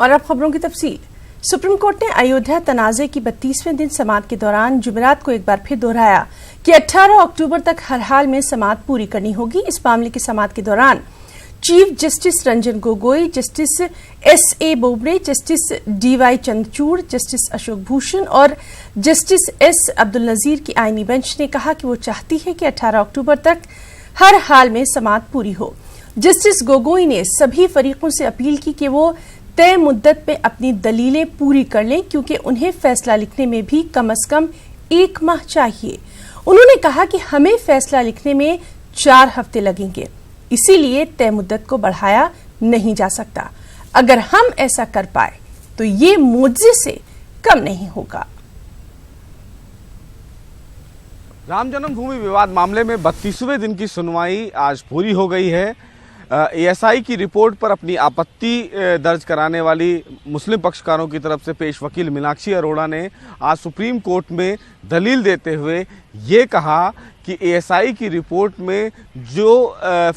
और अब खबरों की तफसील। सुप्रीम कोर्ट ने अयोध्या तनाज़े की 32वें दिन समाअत के दौरान जुमेरात को एक बार फिर दोहराया कि 18 अक्टूबर तक हर हाल में समाअत पूरी करनी होगी। इस मामले की समाअत के दौरान chief justice Ranjan Gogoi, justice S.A. Bobde, justice D.Y. Chandrachud, justice Ashok Bhushan और जस्टिस S. अब्दुल नजीर की आईनी बेंच ने कहा कि वो चाहती है कि 18 अक्टूबर तक हर हाल में समाअत पूरी हो। जस्टिस गोगोई ने सभी फरीकों से अपील की कि वो तय मुद्दत में अपनी दलीलें पूरी कर लें, क्योंकि उन्हें फैसला लिखने में भी कम से कम 1 माह चाहिए। उन्होंने कहा कि हमें फैसला लिखने में 4 हफ्ते लगेंगे, इसीलिए तय मुद्दत को बढ़ाया नहीं जा सकता। अगर हम ऐसा कर पाए तो ये मुआवजे से कम नहीं होगा। राम जन्मभूमि विवाद मामले में 32वें दिन की सुनवाई आज पूरी हो गई है। ASI की रिपोर्ट पर अपनी आपत्ति दर्ज कराने वाली मुस्लिम पक्षकारों की तरफ से पेश वकील मीनाक्षी अरोड़ा ने आज सुप्रीम कोर्ट में दलील देते हुए ये कहा कि ASI की रिपोर्ट में जो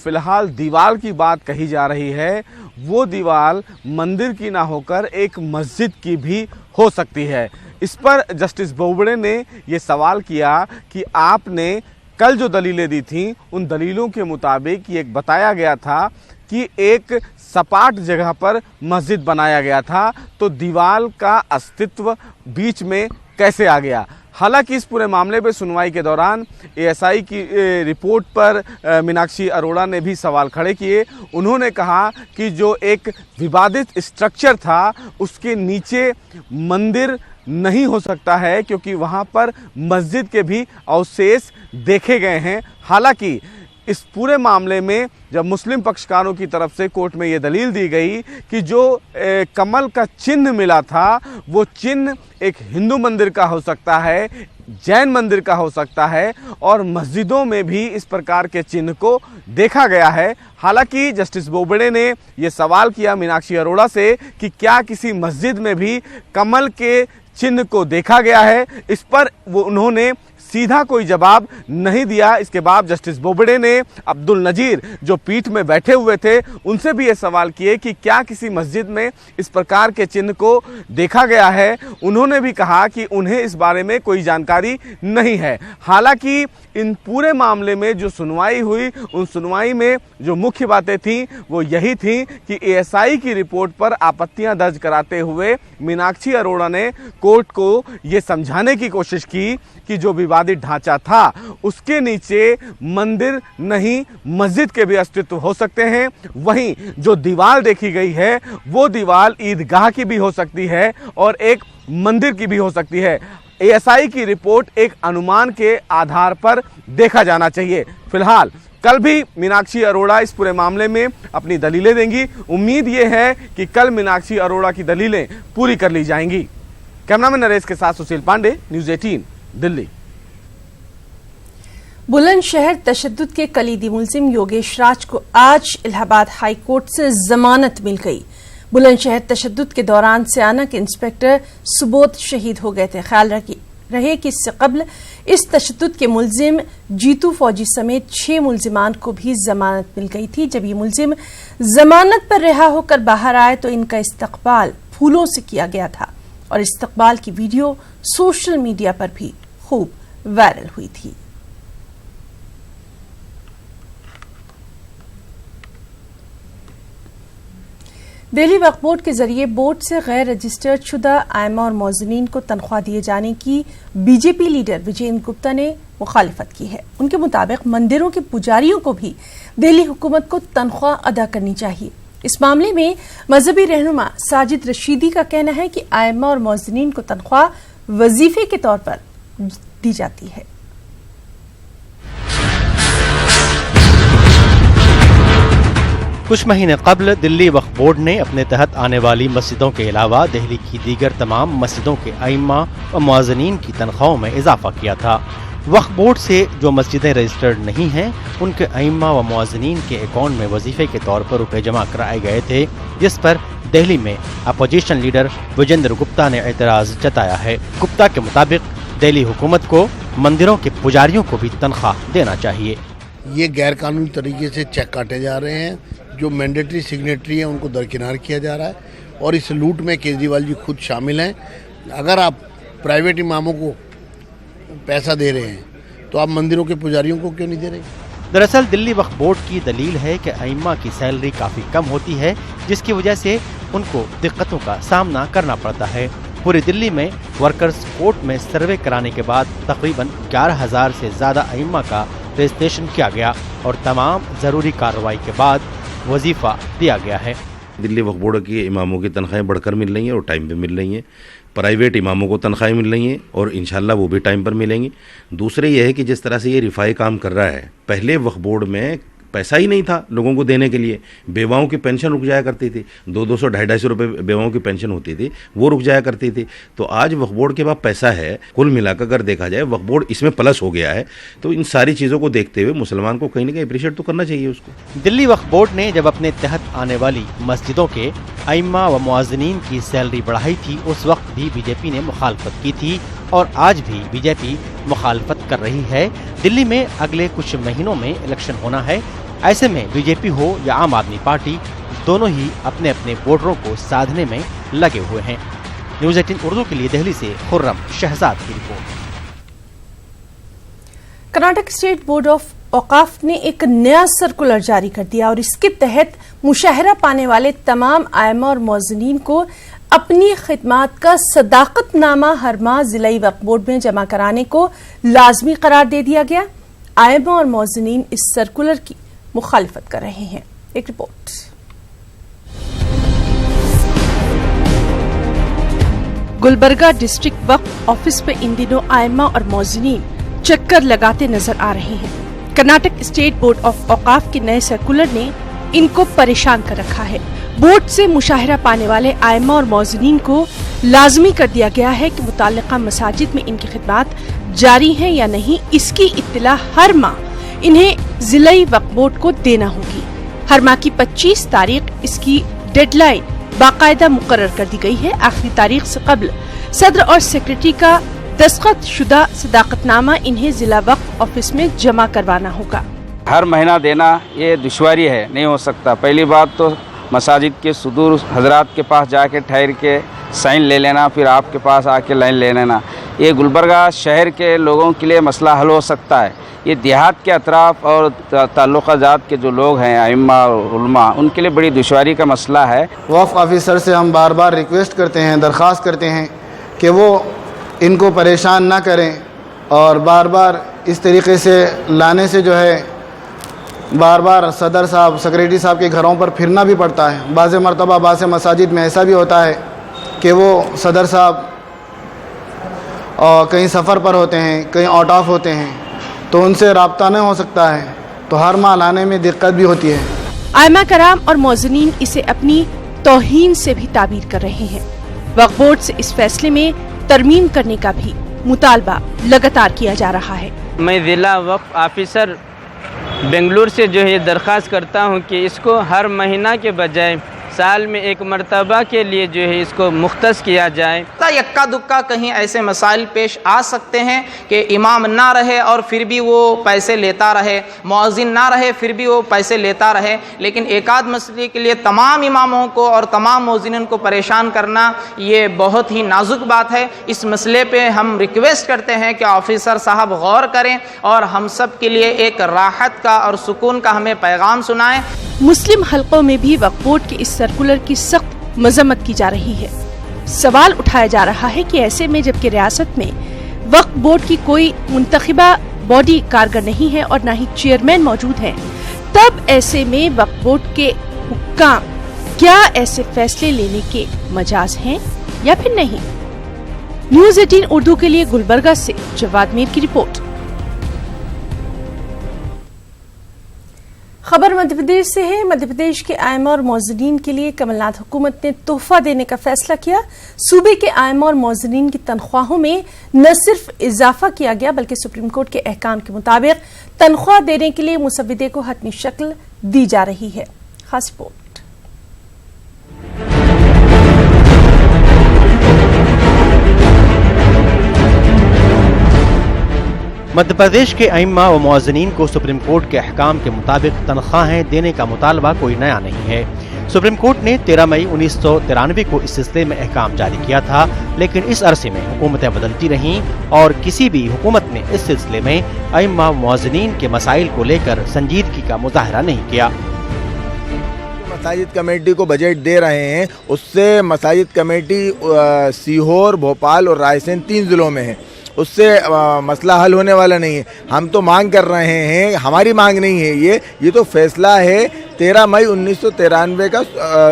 फिलहाल दीवार की बात कही जा रही है वो दीवार मंदिर की ना होकर एक मस्जिद की भी हो सकती है। इस पर जस्टिस बोबड़े ने ये सवाल किया कि आपने कल जो दलीलें दी थीं उन दलीलों के मुताबिक ये बताया गया था कि एक सपाट जगह पर मस्जिद बनाया गया था, तो दीवार का अस्तित्व बीच में कैसे आ गया। हालांकि इस पूरे मामले में सुनवाई के दौरान ASI की रिपोर्ट पर मीनाक्षी अरोड़ा ने भी सवाल खड़े किए। उन्होंने कहा कि जो एक विवादित स्ट्रक्चर था उसके नीचे मंदिर नहीं हो सकता है, क्योंकि वहां पर मस्जिद के भी अवशेष देखे गए हैं। हालांकि इस पूरे मामले में जब मुस्लिम पक्षकारों की तरफ से कोर्ट में ये दलील दी गई कि जो कमल का चिन्ह मिला था वो चिन्ह एक हिंदू मंदिर का हो सकता है, जैन मंदिर का हो सकता है और मस्जिदों में भी इस प्रकार के चिन्ह को देखा गया है। हालांकि जस्टिस बोबड़े ने ये सवाल किया मीनाक्षी अरोड़ा से कि क्या किसी मस्जिद में भी कमल के चिन्ह को देखा गया है। इस पर उन्होंने सीधा कोई जवाब नहीं दिया। इसके बाद जस्टिस बोबड़े ने अब्दुल नजीर जो पीठ में बैठे हुए थे उनसे भी ये सवाल किए कि क्या किसी मस्जिद में इस प्रकार के चिन्ह को देखा गया है। उन्होंने भी कहा कि उन्हें इस बारे में कोई जानकारी नहीं है। हालांकि इन पूरे मामले में जो सुनवाई हुई उन सुनवाई में जो मुख्य बातें थीं वो यही थी कि ASI की रिपोर्ट पर आपत्तियां दर्ज कराते हुए मीनाक्षी अरोड़ा ने कोर्ट को ये समझाने की कोशिश की कि जो विवादित ढांचा था उसके नीचे मंदिर नहीं मस्जिद के भी अस्तित्व हो सकते हैं। वहीं जो दीवार देखी गई है वो दीवार ईदगाह की भी हो सकती है और एक मंदिर की भी हो सकती है। ASI की रिपोर्ट एक अनुमान के आधार पर देखा जाना चाहिए। फिलहाल कल भी मीनाक्षी अरोड़ा इस पूरे मामले में अपनी दलीलें देंगी। उम्मीद ये है कि कल मीनाक्षी अरोड़ा की दलीलें पूरी कर ली जाएंगी। कैमरामैन नरेश के साथ सुशील पांडे, न्यूज़ 18 दिल्ली। बुलंदशहर तशद्दुद के कलीदी मुलजिम योगेश राज को आज इलाहाबाद हाई कोर्ट से जमानत मिल गई। बुलंदशहर तशद्दुद के दौरान सियाना के इंस्पेक्टर सुबोध शहीद हो गए थे। ख्याल रहे कि इससे कबल इस तशद्दुद के मुलजिम जीतू फौजी समेत 6 मुलजिमान को भी जमानत मिल गई थी। जब ये मुलजिम जमानत पर रिहा होकर बाहर आए तो इनका इस्तकबाल फूलों से किया गया था और इस्तकबाल की वीडियो सोशल मीडिया पर भी खूब वायरल हुई थी। दिल्ली वक्फ बोर्ड के जरिए बोर्ड से गैर रजिस्टर्ड शुदा आयमा और मौजनीन को तनख्वाह दिए जाने की बीजेपी लीडर विजेंद्र गुप्ता ने मुखालिफत की है। उनके मुताबिक मंदिरों के पुजारियों को भी दिल्ली हुकूमत को तनख्वाह अदा करनी चाहिए। इस मामले में मजहबी रहनुमा साजिद रशीदी का कहना है कि आयमा और मौजनीन को तनख्वाह वजीफे के तौर पर दी जाती है। कुछ महीने कबल दिल्ली वक्फ बोर्ड ने अपने तहत आने वाली मस्जिदों के अलावा दिल्ली की दीगर तमाम मस्जिदों के आइम्मा और मुअज्जिनीन की तनख्वाहों में इजाफा किया था। वक्फ बोर्ड से जो मस्जिदें रजिस्टर्ड नहीं हैं उनके आइम्मा व मुअज्जिनीन के अकाउंट में वजीफे के तौर पर रुपए जमा कराए गए थे, जिस पर दिल्ली में अपोजिशन लीडर विजेंद्र गुप्ता ने एतराज जताया है। गुप्ता के मुताबिक दिल्ली हुकूमत को मंदिरों के पुजारियों को भी तनख्वाह देना चाहिए। ये गैर कानूनी तरीके से चेक काटे जा रहे हैं, जो मैंडेटरी सिग्नेटरी है उनको दरकिनार किया जा रहा है اور اس لوٹ میں کیجریوال جی خود شامل ہیں. اگر آپ پرائیویٹ اماموں کو پیسہ دے رہے ہیں تو آپ مندروں کے پجاریوں کو کیوں نہیں دے رہے؟ دراصل دلی وقف بورڈ کی دلیل ہے کہ ائمہ کی سیلری کافی کم ہوتی ہے، جس کی وجہ سے ان کو دقتوں کا سامنا کرنا پڑتا ہے. پوری دلی میں ورکرز کورٹ میں سروے کرانے کے بعد تقریباً 11,000 سے زیادہ ائمہ کا رجسٹریشن کیا گیا اور تمام ضروری کارروائی کے بعد وظیفہ دیا گیا ہے. دلی وقف بورڈ کے اماموں کی تنخواہیں بڑھ کر مل رہی ہیں اور ٹائم پہ مل رہی ہیں. پرائیویٹ اماموں کو تنخواہیں مل رہی ہیں اور انشاءاللہ وہ بھی ٹائم پر ملیں گی. دوسرے یہ ہے کہ جس طرح سے یہ رفائی کام کر رہا ہے، پہلے وقف بورڈ میں پیسہ ہی نہیں تھا لوگوں کو دینے کے لیے. بیواؤں کی پینشن رک جایا کرتی تھی، 200 250 روپے بیواؤں کی پینشن ہوتی تھی، وہ رک جایا کرتی تھی. تو آج وقف بورڈ کے پاس پیسہ ہے. کل ملا کر اگر دیکھا جائے وقف بورڈ اس میں پلس ہو گیا ہے. تو ان ساری چیزوں کو دیکھتے ہوئے مسلمان کو کہیں نہ کہیں اپریشیٹ تو کرنا چاہیے اس کو. دلی وقف بورڈ نے جب اپنے تحت آنے والی مسجدوں کے ائمہ و مؤذنین کی سیلری بڑھائی تھی، اس وقت بھی بی جے پی نے مخالفت کی تھی اور آج بھی بی جے پی مخالفت کر رہی ہے. دلی میں اگلے کچھ مہینوں میں الیکشن ہونا ہے. ایسے میں بی جے پی ہو یا عام آدمی پارٹی، دونوں ہی اپنے اپنے ووٹروں کو سادھنے میں لگے ہوئے ہیں. نیوز 18 اردو کے لیے دہلی سے خرم شہزاد کی report. Karnataka state board of اوقاف نے ایک نیا سرکولر جاری کر دیا اور اس کے تحت مشاہرہ پانے والے تمام ائمہ اور مؤذنین کو اپنی خدمات کا صداقت نامہ ہر ماہ ضلعی وقف بورڈ میں جمع کرانے کو لازمی قرار دے دیا گیا. ائمہ اور مؤذنین اس سرکولر کی مخالفت کر رہے ہیں. ایک رپورٹ. گلبرگہ ڈسٹرکٹ وقف آفس پہ ان دنوں ائمہ اور مؤذنین چکر لگاتے نظر آ رہے ہیں. کرناٹک اسٹیٹ بورڈ آف اوقاف کے نئے سرکولر نے ان کو پریشان کر رکھا ہے. بورڈ سے مشاہرہ پانے والے ائمہ اور مؤذنین کو لازمی کر دیا گیا ہے کہ متعلقہ مساجد میں ان کی خدمات جاری ہیں یا نہیں، اس کی اطلاع ہر ماہ انہیں ضلعی وقف بورڈ کو دینا ہوگی. ہر ماہ کی 25 تاریخ اس کی ڈیڈ لائن باقاعدہ مقرر کر دی گئی ہے. آخری تاریخ سے قبل صدر اور سیکرٹری کا دستخط شدہ صداقت نامہ انہیں ضلع وقف آفس میں جمع کروانا ہوگا. ہر مہینہ دینا یہ دشواری ہے، نہیں ہو سکتا. پہلی بات تو مساجد کے صدور حضرات کے پاس جا کے ٹھہر کے سائن لے لینا، پھر آپ کے پاس آ کے لائن لے لینا. یہ گلبرگہ شہر کے لوگوں کے لیے مسئلہ حل ہو سکتا ہے. یہ دیہات کے اطراف اور تعلقہ جات کے جو لوگ ہیں ائمہ اور علماء، ان کے لیے بڑی دشواری کا مسئلہ ہے. وقف آفیسر سے ہم بار بار ریکویسٹ کرتے ہیں، درخواست کرتے ہیں کہ وہ ان کو پریشان نہ کریں اور بار بار اس طریقے سے لانے سے جو ہے بار بار صدر صاحب سیکریٹری صاحب کے گھروں پر پھرنا بھی پڑتا ہے. بعض مرتبہ بعض مساجد میں ایسا بھی ہوتا ہے کہ وہ صدر صاحب کہیں سفر پر ہوتے ہیں، کہیں آؤٹ آف ہوتے ہیں، تو ان سے رابطہ نہیں ہو سکتا ہے، تو ہر ماہ لانے میں دقت بھی ہوتی ہے. ائمہ کرام اور مؤذنین اسے اپنی توہین سے بھی تعبیر کر رہے ہیں. وقف بورڈ سے اس فیصلے میں ترمیم کرنے کا بھی مطالبہ لگاتار کیا جا رہا ہے. میں ضلع وقف آفیسر بنگلور سے جو ہے درخواست کرتا ہوں کہ اس کو ہر مہینہ کے بجائے سال میں ایک مرتبہ کے لیے جو ہے اس کو مختص کیا جائے. یکا دکا کہیں ایسے مسائل پیش آ سکتے ہیں کہ امام نہ رہے اور پھر بھی وہ پیسے لیتا رہے، مؤذن نہ رہے پھر بھی وہ پیسے لیتا رہے. لیکن ایک آدھ مسئلے کے لیے تمام اماموں کو اور تمام مؤذنین کو پریشان کرنا یہ بہت ہی نازک بات ہے. اس مسئلے پہ ہم ریکویسٹ کرتے ہیں کہ آفیسر صاحب غور کریں اور ہم سب کے لیے ایک راحت کا اور سکون کا ہمیں پیغام سنائیں. مسلم حلقوں میں بھی وقف بورڈ کے اس سرکولر کی سخت مذمت کی جا رہی ہے. سوال اٹھایا جا رہا ہے کہ ایسے میں جبکہ ریاست میں وقف بورڈ کی کوئی منتخبہ باڈی کارگر نہیں ہے اور نہ ہی چیئرمین موجود ہیں، تب ایسے میں وقف بورڈ کے حکام کیا ایسے فیصلے لینے کے مجاز ہیں یا پھر نہیں؟ نیوز 18 اردو کے لیے گلبرگہ سے جواد میر کی رپورٹ. خبر مدھیہ پردیش سے ہے. مدھیہ پردیش کے ائمہ اور مؤذنین کے لیے کمل ناتھ حکومت نے تحفہ دینے کا فیصلہ کیا. صوبے کے ائمہ اور مؤذنین کی تنخواہوں میں نہ صرف اضافہ کیا گیا بلکہ سپریم کورٹ کے احکام کے مطابق تنخواہ دینے کے لیے مسودے کو حتمی شکل دی جا رہی ہے. خاص رپورٹ. مدھیہ پردیش کے ائمہ و مؤذنین کو سپریم کورٹ کے احکام کے مطابق تنخواہیں دینے کا مطالبہ کوئی نیا نہیں ہے. सुप्रीम कोर्ट ने 13 मई 1993 को इस सिलसिले में अहकाम जारी किया था, लेकिन इस अरसे में हुकूमतें बदलती रहीं और किसी भी हुकूमत ने इस सिलसिले में अइम्मा मुअज्जिनीन के मसाइल को लेकर संजीदगी का मुजाहरा नहीं किया। मसाजिद कमेटी को बजट दे रहे हैं, उससे मसाजिद कमेटी सीहोर, भोपाल और रायसेन 3 ज़िलों में है, उससे मसला हल होने वाला नहीं है। हम तो मांग कर रहे हैं, हमारी मांग नहीं है ये तो फैसला है 13 मई 1993 का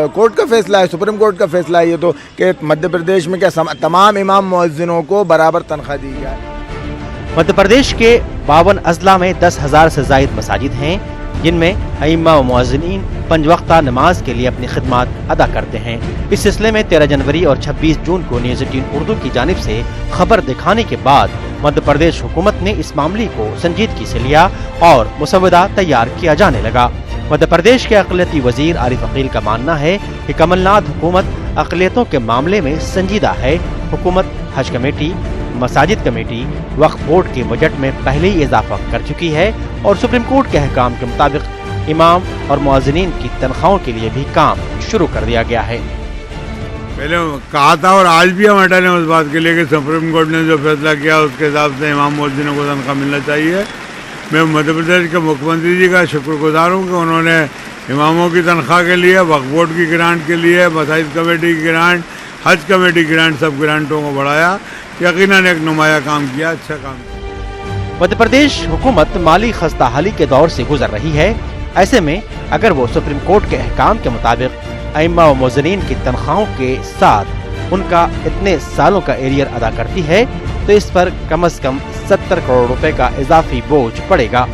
कोर्ट का फैसला है, सुप्रीम कोर्ट का फैसला है ये तो, कि मध्य प्रदेश में क्या तमाम इमाम मुअज्जिनों को बराबर तनख्वाह दी जाए। मध्य प्रदेश के 52 अजला में 10,000 से ज़ायद मसाजिद हैं, जिनमें अइम्मा व मुअज्जिनीन 5 वक्ता नमाज के लिए अपनी खिदमत अदा करते हैं। इस सिलसिले में 13 जनवरी और 26 जून को न्यूज़ 18 उर्दू की जानिब से खबर दिखाने के बाद मध्य प्रदेश हुकूमत ने इस मामले को संजीदगी से लिया और मुसवदा तैयार किया जाने लगा। मध्य प्रदेश के अक़लियती वजीर आरिफ अकील का मानना है कि कमलनाथ हुकूमत अक़लियतों के मामले में संजीदा है। हुकूमत हज कमेटी, मसाजिद कमेटी, वक्फ बोर्ड के बजट में पहले ही इजाफा कर चुकी है और सुप्रीम कोर्ट के अहकाम के मुताबिक इमाम और मुअज्जिनीन की तनख्वाहों के लिए भी काम शुरू कर दिया गया है। पहले कहा था और आज भी हम अटल हैं उस बात के लिए कि सुप्रीम कोर्ट ने जो फैसला किया उसके हिसाब से इमाम मुअज्जिनों को तनख्वाह मिलना चाहिए। मैं मध्य प्रदेश के मुख्यमंत्री जी का शुक्रगुजार हूँ कि उन्होंने इमामों की तनख्वाह के लिए, वक्फ बोर्ड की ग्रांट के लिए, मसाजिद कमेटी की ग्रांट, हज कमेटी की ग्रांट, सब ग्रांटों को बढ़ाया। यकीनन एक नुमाया काम किया, अच्छा काम किया। मध्य प्रदेश हुकूमत माली खस्ताहाली के दौर से गुजर रही है। ऐसे में अगर वो सुप्रीम कोर्ट के अहकाम के मुताबिक अइम्मा व मुअज्जिनीन की तनख्वाहों के साथ उनका इतने सालों का एरियर अदा करती है तो इस पर कम से कम 70 करोड़ रुपए का इजाफी बोझ पड़ेगा।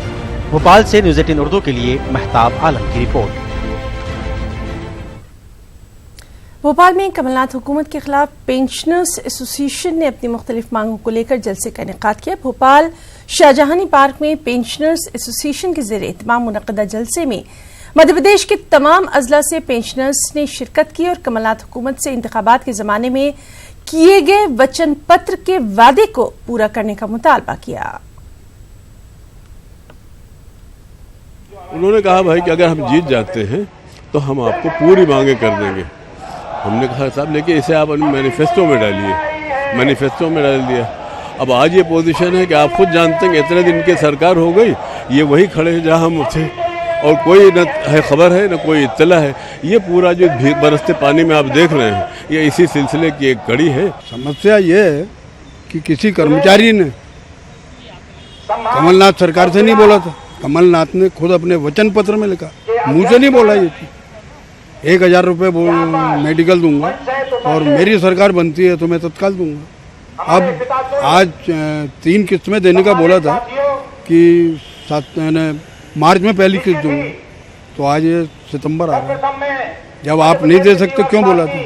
भोपाल से न्यूज़ 18 उर्दू के लिए महताब आलम की रिपोर्ट। भोपाल में कमलनाथ हुकूमत के खिलाफ पेंशनर्स एसोसिएशन ने अपनी मुख्तलिफ मांगों को लेकर जलसे का इनेकाद किया। भोपाल शाहजहानी पार्क में पेंशनर्स एसोसिएशन के ज़रिए तमाम मुनक़दा जलसे में मध्य प्रदेश के तमाम अजला से पेंशनर्स ने शिरकत की और कमलनाथ हुकूमत से इंतखाबात के ज़माने में किए गए वचन पत्र के वादे को पूरा करने का मुतालबा किया। उन्होंने कहा भाई कि अगर हम जीत जाते हैं तो हम आपको पूरी मांगे कर देंगे। हमने कहा साहब लेकिन इसे आप मैनिफेस्टो में डालिए, मैनिफेस्टो में डाल दिया। अब आज ये पोजीशन है कि आप खुद जानते हैं कि इतने दिन की सरकार हो गई, ये वही खड़े हैं जहाँ हम थे और कोई न है खबर है न कोई इत्तला है। ये पूरा जो बरसते पानी में आप देख रहे हैं ये इसी सिलसिले की एक कड़ी है। समस्या ये है कि किसी कर्मचारी ने कमलनाथ सरकार से नहीं बोला था, कमलनाथ ने खुद अपने वचन पत्र में लिखा, मुँह से नहीं बोला ये 1,000 रुपये मेडिकल दूंगा और मेरी सरकार बनती है तो मैं तत्काल दूंगा। अब आज 3 किस्त में देने का बोला था कि मार्च में पहली किस्त दूंगा, तो आज ये सितंबर आ रहा है। जब आप नहीं दे सकते क्यों बोला था,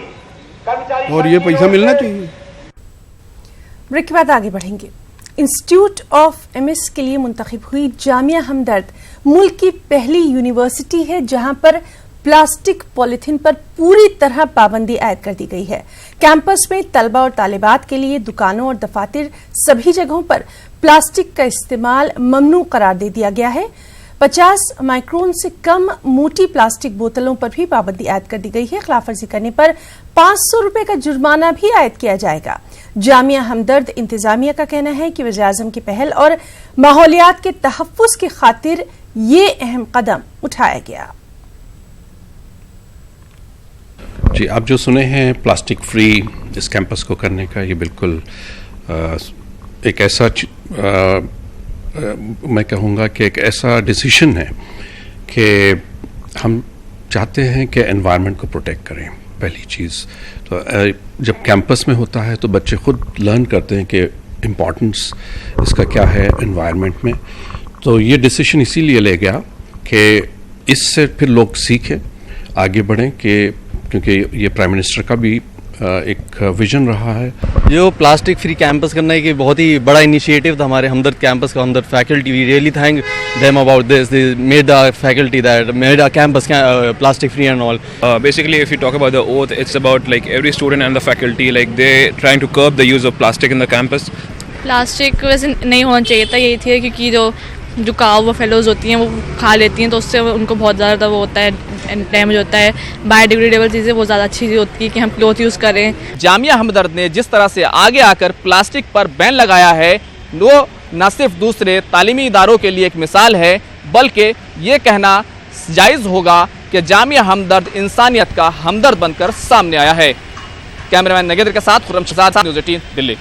और ये पैसा मिलना चाहिए। ब्रेक के बाद आगे बढ़ेंगे। इंस्टीट्यूट ऑफ एमएस के लिए मुंतखब हुई जामिया हमदर्द मुल्क की पहली यूनिवर्सिटी है जहां पर प्लास्टिक पॉलिथीन पर पूरी तरह पाबंदी आयद कर दी गई है। कैंपस में तलबा और तालिबात के लिए दुकानों और दफातर सभी जगहों पर प्लास्टिक का इस्तेमाल ममनू करार दे दिया गया है। 50 माइक्रोन से कम मोटी प्लास्टिक बोतलों पर भी पाबंदी आयद कर दी गई है। खिलाफवर्जी करने पर 500 रुपए का जुर्माना भी आयद किया जाएगा। जामिया हमदर्द इंतजामिया का कहना है कि वज़ीर-ए-आज़म की पहल और माहौलियात के तहफ़्फ़ुज़ की खातिर ये अहम कदम उठाया गया। जी, आप जो सुने हैं प्लास्टिक फ्री इस कैंपस को करने का, ये बिल्कुल एक ऐसा मैं कहूँगा कि एक ऐसा डिसीजन है कि हम चाहते हैं कि एनवायरनमेंट को प्रोटेक्ट करें। पहली चीज़ तो जब कैंपस में होता है तो बच्चे खुद लर्न करते हैं कि इम्पोर्टेंस इसका क्या है एनवायरनमेंट में। तो ये डिसीजन इसीलिए ले गया कि इससे फिर लोग सीखें, आगे बढ़ें, कि क्योंकि ये प्राइम मिनिस्टर का भी एक विजन रहा है। जो प्लास्टिक फ्री कैंपस करना है कि बहुत ही बड़ा इनिशिएटिव था हमारे हमदर्द कैंपस का, Hamdard faculty, we really thank them about this, they made the faculty that made a campus plastic free and all. Basically, if you talk about the oath, it's about like every student and the faculty, like they trying to curb the use of plastic in the campus. Plastic वैसे नहीं होना चाहिए था, यही थी क्योंकि जो جو کاؤ فیلوز ہوتی ہیں وہ کھا لیتی ہیں، تو اس سے ان کو بہت زیادہ وہ ہوتا ہے، ڈیمیج ہوتا ہے. بایو ڈیگریڈیبل چیزیں وہ زیادہ اچھی ہوتی ہے کہ ہم کلوتھ یوز کریں. جامعہ ہمدرد نے جس طرح سے آگے آ کر پلاسٹک پر بین لگایا ہے وہ نہ صرف دوسرے تعلیمی اداروں کے لیے ایک مثال ہے، بلکہ یہ کہنا جائز ہوگا کہ جامعہ ہمدرد انسانیت کا ہمدرد بن کر سامنے آیا ہے. کیمرامین نگیندر کے ساتھ خرم شہزاد، نیوز 18 دلی.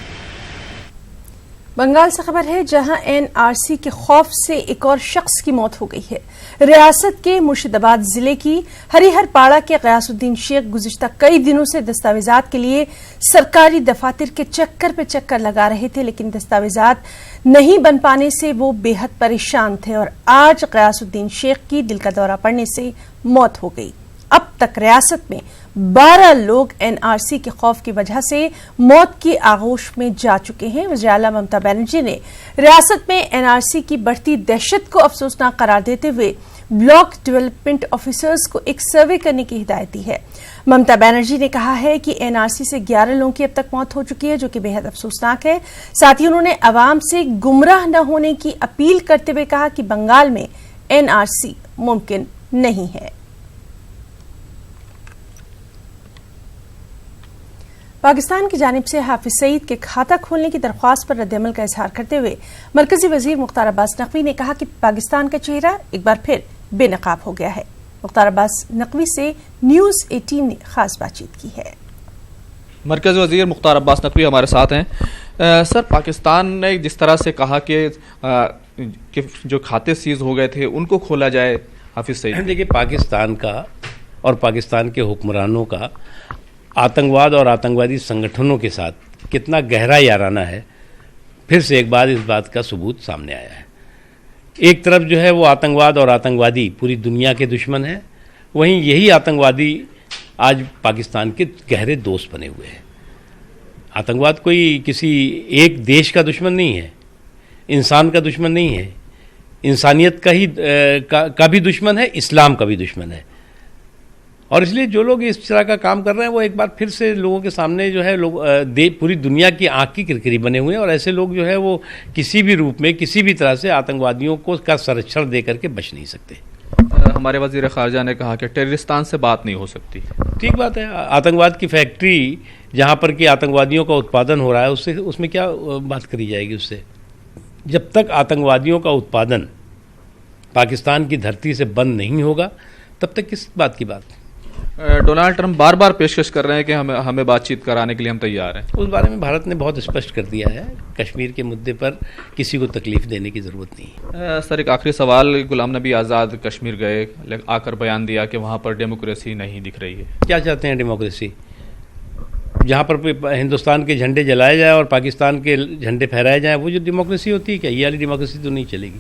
بنگال سے خبر ہے جہاں NRC کے خوف سے ایک اور شخص کی موت ہو گئی ہے. ریاست کے مرشد آباد ضلع کی ہریہر پاڑا کے غیاث الدین شیخ گزشتہ کئی دنوں سے دستاویزات کے لیے سرکاری دفاتر کے چکر پہ چکر لگا رہے تھے، لیکن دستاویزات نہیں بن پانے سے وہ بے حد پریشان تھے اور آج غیاث الدین شیخ کی دل کا دورہ پڑنے سے موت ہو گئی. اب تک ریاست میں 12 لوگ NRC کے خوف کی وجہ سے موت کی آغوش میں جا چکے ہیں. وزیراعلیٰ ممتا بنرجی نے ریاست میں NRC کی بڑھتی دہشت کو افسوسناک قرار دیتے ہوئے بلاک ڈیولپمنٹ آفیسرز کو ایک سروے کرنے کی ہدایت دی ہے. ممتا بنرجی نے کہا ہے کہ NRC سے 11 لوگوں کی اب تک موت ہو چکی ہے، جو کہ بے حد افسوسناک ہے. ساتھ ہی انہوں نے عوام سے گمراہ نہ ہونے کی اپیل کرتے ہوئے کہا کہ بنگال میں NRC ممکن نہیں ہے. پاکستان کی جانب سے حافظ سعید کے کھاتہ کھولنے کی درخواست پر رد عمل کا اظہار کرتے ہوئے مرکزی وزیر مختار عباس نقوی نے کہا کہ پاکستان کا چہرہ ایک بار پھر بے نقاب ہو گیا ہے. مختار عباس نقوی سے نیوز 18 نے خاص بات چیت کی ہے. مرکزی وزیر مختار عباس نقوی ہمارے ساتھ ہیں. سر، پاکستان نے جس طرح سے کہا کہ جو کھاتے سیز ہو گئے تھے ان کو کھولا جائے حافظ سعید. دیکھیے، پاکستان کا اور پاکستان کے حکمرانوں کا آتنکواد اور آتنکوادی سنگٹھنوں کے ساتھ کتنا گہرا یارانہ ہے، پھر سے ایک بار اس بات کا ثبوت سامنے آیا ہے. ایک طرف جو ہے وہ آتنکواد اور آتنکوادی پوری دنیا کے دشمن ہیں، وہیں یہی آتنکوادی آج پاکستان کے گہرے دوست بنے ہوئے ہیں. آتنکواد کوئی کسی ایک دیش کا دشمن نہیں ہے، انسان کا دشمن نہیں ہے، انسانیت کا بھی دشمن ہے، اسلام کا بھی دشمن ہے. اور اس لیے جو لوگ اس طرح کا کام کر رہے ہیں وہ ایک بار پھر سے لوگوں کے سامنے جو ہے پوری دنیا کی آنکھ کی کرکری بنے ہوئے ہیں. اور ایسے لوگ جو ہے وہ کسی بھی روپ میں کسی بھی طرح سے آتنکوادیوں کو کا سرچھڑ دے کر کے بچ نہیں سکتے. ہمارے وزیر خارجہ نے کہا کہ ٹیررستان سے بات نہیں ہو سکتی. ٹھیک بات ہے، آتنکواد کی فیکٹری جہاں پر کہ آتنکوادیوں کا اتپادن ہو رہا ہے اس میں کیا بات کری جائے گی. اس سے جب تک آتنکوادیوں کا اتپادن پاکستان کی دھرتی سے بند نہیں ہوگا تب تک کس بات کی بات. ڈونلڈ ٹرمپ بار بار پیشکش کر رہے ہیں کہ ہمیں بات چیت کرانے کے لیے ہم تیار ہیں. اس بارے میں بھارت نے بہت اسپشٹ کر دیا ہے، کشمیر کے مدعے پر کسی کو تکلیف دینے کی ضرورت نہیں. سر، ایک آخری سوال. غلام نبی آزاد کشمیر گئے، آ کر بیان دیا کہ وہاں پر ڈیموکریسی نہیں دکھ رہی ہے. کیا چاہتے ہیں ڈیموکریسی؟ جہاں پر ہندوستان کے جھنڈے جلائے جائیں اور پاکستان کے جھنڈے پھہرائے جائیں، وہ جو ڈیموکریسی ہوتی ہے کیا یہ والی ڈیموکریسی تو نہیں چلے گی.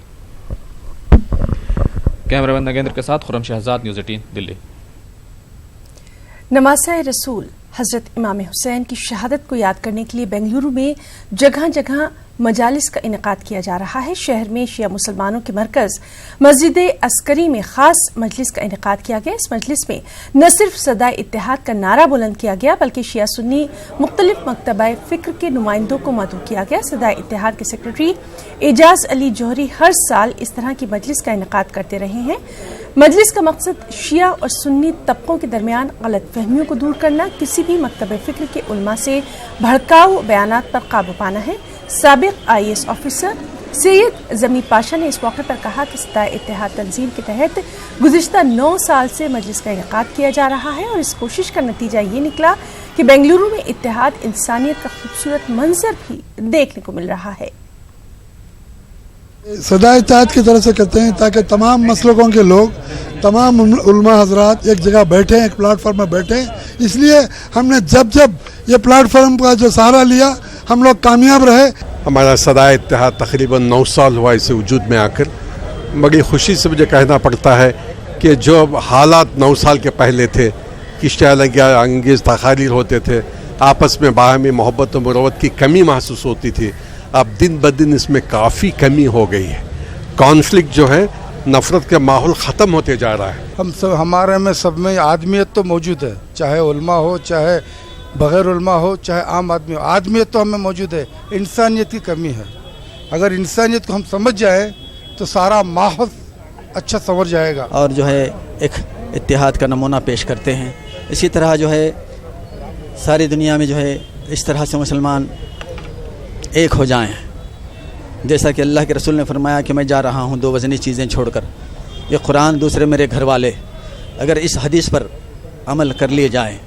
کیمرامین نگیندر کے ساتھ خرم شہزاد، نیوز 18 دلی. نمازہ رسول حضرت امام حسین کی شہادت کو یاد کرنے کے لیے بنگلورو میں جگہ جگہ مجالس کا انعقاد کیا جا رہا ہے. شہر میں شیعہ مسلمانوں کے مرکز مسجد عسکری میں خاص مجلس کا انعقاد کیا گیا. اس مجلس میں نہ صرف صدائے اتحاد کا نعرہ بلند کیا گیا بلکہ شیعہ سنی مختلف مکتبہ فکر کے نمائندوں کو مدعو کیا گیا. صدائے اتحاد کے سیکرٹری اعجاز علی جوہری ہر سال اس طرح کی مجلس کا انعقاد کرتے رہے ہیں. مجلس کا مقصد شیعہ اور سنی طبقوں کے درمیان غلط فہمیوں کو دور کرنا، کسی بھی مکتبہ فکر کے علماء سے بھڑکاؤ بیانات پر قابو پانا ہے. سابق IAS آفیسر سید زمیر پاشا نے اس موقع پر کہا کہ صدائے اتحاد تنظیم کے تحت گزشتہ 9 سال سے مجلس کا انعقاد کیا جا رہا ہے اور اس کوشش کا نتیجہ یہ نکلا کہ بنگلورو میں اتحاد انسانیت کا خوبصورت منظر بھی دیکھنے کو مل رہا ہے. صدائے اتحاد کی طرف سے کرتے ہیں تاکہ تمام مسلکوں کے لوگ، تمام علماء حضرات ایک جگہ بیٹھیں، ایک پلیٹ فارم میں بیٹھیں. اس لیے ہم نے جب یہ پلیٹ فارم کا جو سہارا لیا ہم لوگ کامیاب رہے. ہمارا صدائے اتحاد تقریباً 9 سال ہوا اسے وجود میں آ کر. بڑی خوشی سے مجھے کہنا پڑتا ہے کہ جو حالات 9 سال کے پہلے تھے، اشتعال انگیز تقاریر ہوتے تھے، آپس میں باہمی محبت و مروت کی کمی محسوس ہوتی تھی، اب دن بدن اس میں کافی کمی ہو گئی ہے. کانفلکٹ جو ہے، نفرت کا ماحول ختم ہوتے جا رہا ہے. ہم سب، ہمارے میں سب میں آدمیت تو موجود ہے، چاہے علماء ہو، چاہے بغیر علماء ہو، چاہے عام آدمی ہو. آدمیت تو ہمیں موجود ہے، انسانیت کی کمی ہے. اگر انسانیت کو ہم سمجھ جائیں तो सारा माहौल अच्छा संवर जाएगा। और जो है एक इत्तेहाद का नमूना पेश करते हैं। इसी तरह जो है सारी दुनिया में जो है इस तरह से मुसलमान एक हो जाएं, जैसा कि अल्लाह के रसूल ने फरमाया कि मैं जा रहा हूँ दो वज़नी चीज़ें छोड़कर, ये कुरान, दूसरे मेरे घर वाले। अगर इस हदीस पर अमल कर लिए जाए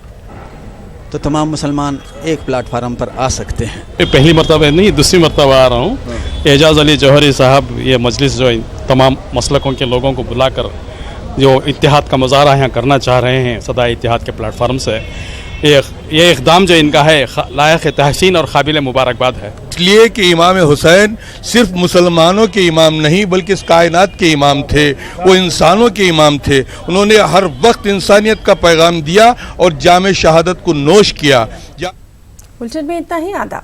तो तमाम मुसलमान एक प्लेटफार्म पर आ सकते हैं। ये पहली मरतबा नहीं, दूसरी मरतबा आ रहा हूँ। एजाज़ अली जौहरी साहब ये मजलिस जो तमाम मसलकों के लोगों को बुलाकर जो इत्तेहाद का मुज़ाहरा यहाँ करना चाह रहे हैं सदा इत्तेहाद के प्लेटफार्म से, ये इक़दाम जो इनका है लायक तहसीन और काबिल मुबारकबाद है। इसलिए कि इमाम हुसैन सिर्फ मुसलमानों के इमाम नहीं बल्कि इस कायनात के इमाम थे, वो इंसानों के इमाम थे। उन्होंने हर वक्त इंसानियत का पैगाम दिया और जाम शहादत को नोश किया। बुलेटिन में इतना ही। आदाब।